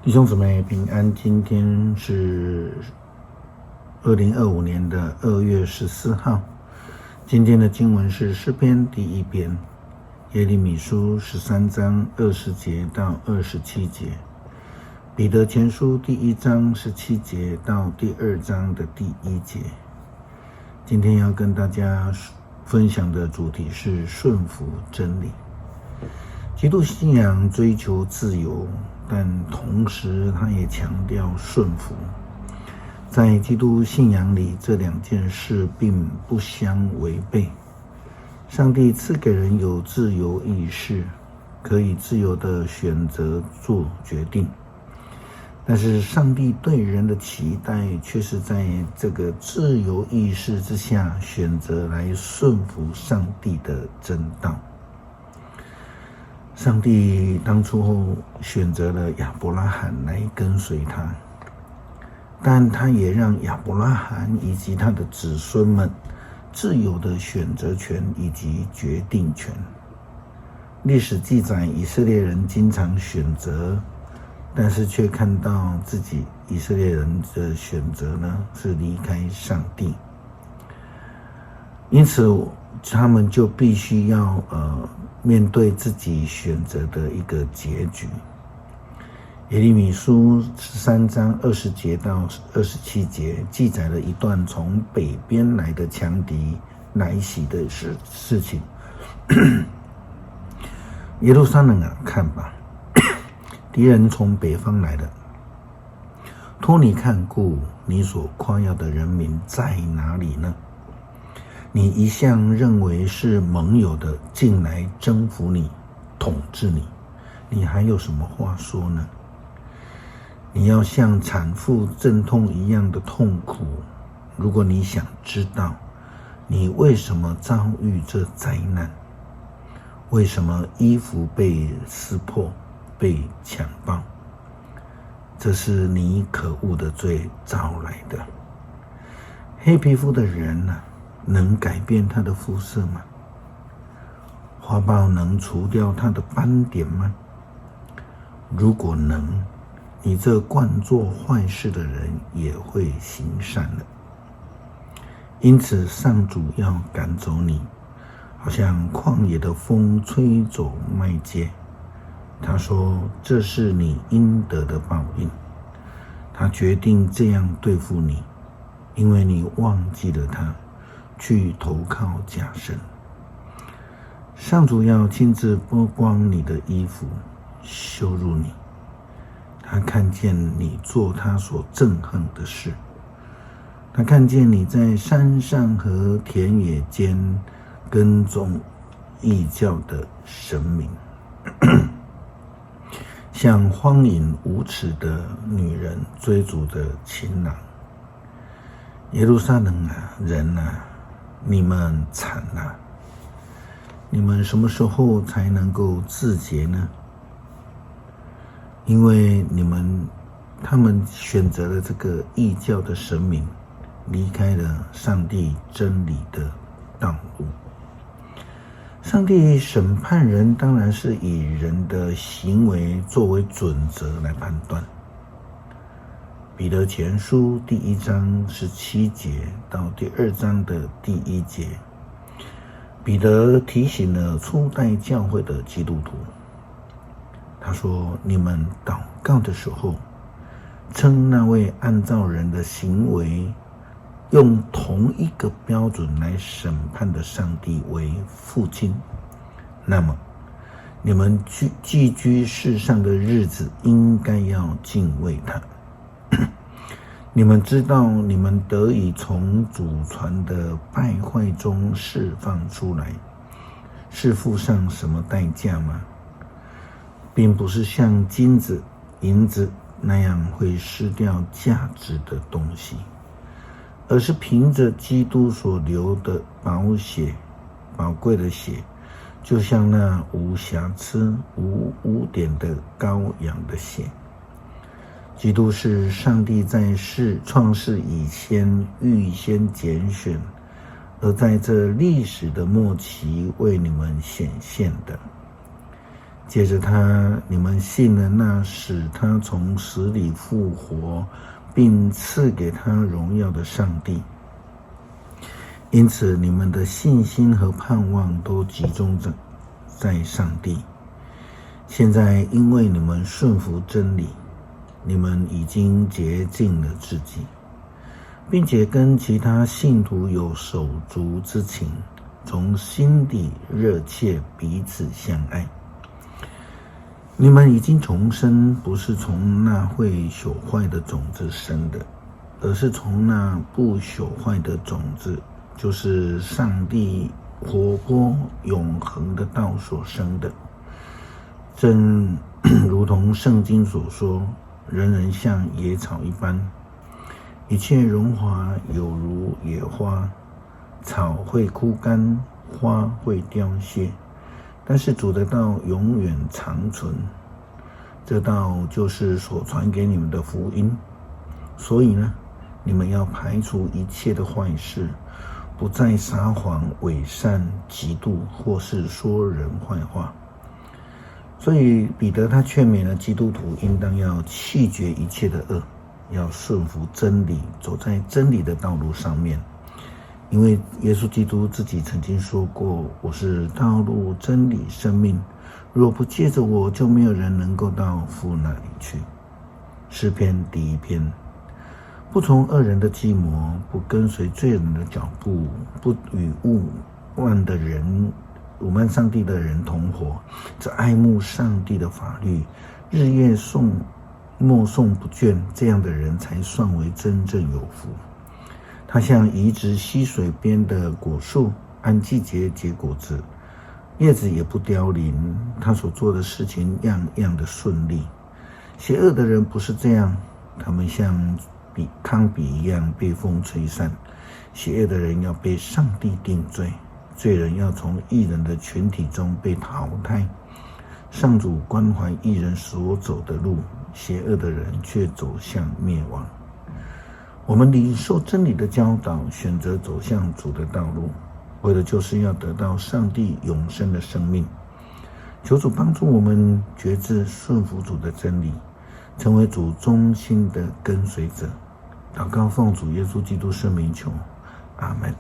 弟兄姊妹平安，今天是2025年的2月14号。今天的经文是诗篇第1篇，耶利米书13章20节到27节，彼得前书第1章17节到第2章的第1节。今天要跟大家分享的主题是顺服真理。基督信仰追求自由，但同时他也强调顺服。在基督信仰里，这两件事并不相违背。上帝赐给人有自由意识，可以自由地选择做决定，但是上帝对人的期待却是在这个自由意识之下选择来顺服上帝的真道。上帝当初选择了亚伯拉罕来跟随他，但他也让亚伯拉罕以及他的子孙们自由的选择权以及决定权。历史记载，以色列人经常选择，但是却看到自己以色列人的选择呢是离开上帝，因此他们就必须要面对自己选择的一个结局。耶利米书13章20节到27节记载了一段从北边来的强敌来袭的事情。耶路撒冷啊，看吧，敌人从北方来了，托你看顾，你所夸耀的人民在哪里呢？你一向认为是盟友的进来征服你，统治你，你还有什么话说呢？你要像产妇阵痛一样的痛苦。如果你想知道你为什么遭遇这灾难，为什么衣服被撕破，被强暴，这是你可恶的罪招来的。黑皮肤的人啊，能改变他的肤色吗？花豹能除掉他的斑点吗？如果能，你这惯做坏事的人也会行善了。因此上主要赶走你，好像旷野的风吹走麦秸。他说，这是你应得的报应。他决定这样对付你，因为你忘记了他，去投靠假神。上主要亲自剥光你的衣服，羞辱你。他看见你做他所憎恨的事，他看见你在山上和田野间跟踪异教的神明，像荒淫无耻的女人追逐着情郎。耶路撒冷啊，人啊，你们惨啊！你们什么时候才能够自洁呢？因为他们选择了这个异教的神明，离开了上帝真理的道路。上帝审判人当然是以人的行为作为准则来判断。彼得前书第1章17节到第2章的第1节，彼得提醒了初代教会的基督徒，他说，你们祷告的时候，称那位按照人的行为用同一个标准来审判的上帝为父亲，那么你们寄居世上的日子应该要敬畏他。你们知道你们得以从祖传的败坏中释放出来，是付上什么代价吗？并不是像金子、银子那样会失掉价值的东西，而是凭着基督所流的宝贵的血，就像那无瑕疵、无污点的羔羊的血。基督是上帝在创世以前预先拣选，而在这历史的末期为你们显现的。借着你们信了那使他从死里复活，并赐给他荣耀的上帝。因此，你们的信心和盼望都集中在上帝。现在，因为你们顺服真理，你们已经洁净了自己，并且跟其他信徒有手足之情，从心底热切彼此相爱。你们已经重生，不是从那会朽坏的种子生的，而是从那不朽坏的种子，就是上帝活泼永恒的道所生的。正如同圣经所说，人人像野草一般，一切荣华有如野花，草会枯干，花会凋谢，但是主的道永远长存。这道就是所传给你们的福音。所以呢，你们要排除一切的坏事，不再撒谎、伪善、嫉妒，或是说人坏话。所以彼得他劝勉了基督徒，应当要弃绝一切的恶，要顺服真理，走在真理的道路上面。因为耶稣基督自己曾经说过，我是道路、真理、生命，若不借着我，就没有人能够到父那里去。诗篇第1篇，不从恶人的计谋，不跟随罪人的脚步，不与污慢上帝的人同伙，只爱慕上帝的法律，日夜默诵不倦，这样的人才算为真正有福。他像移植溪水边的果树，按季节结果子，叶子也不凋零，他所做的事情样样的顺利。邪恶的人不是这样，他们像糠秕一样被风吹散。邪恶的人要被上帝定罪，罪人要从义人的群体中被淘汰。上主关怀义人所走的路，邪恶的人却走向灭亡。我们领受真理的教导，选择走向主的道路，为的就是要得到上帝永生的生命。求主帮助我们觉知顺服主的真理，成为主忠心的跟随者。祷告奉主耶稣基督圣名求，阿们。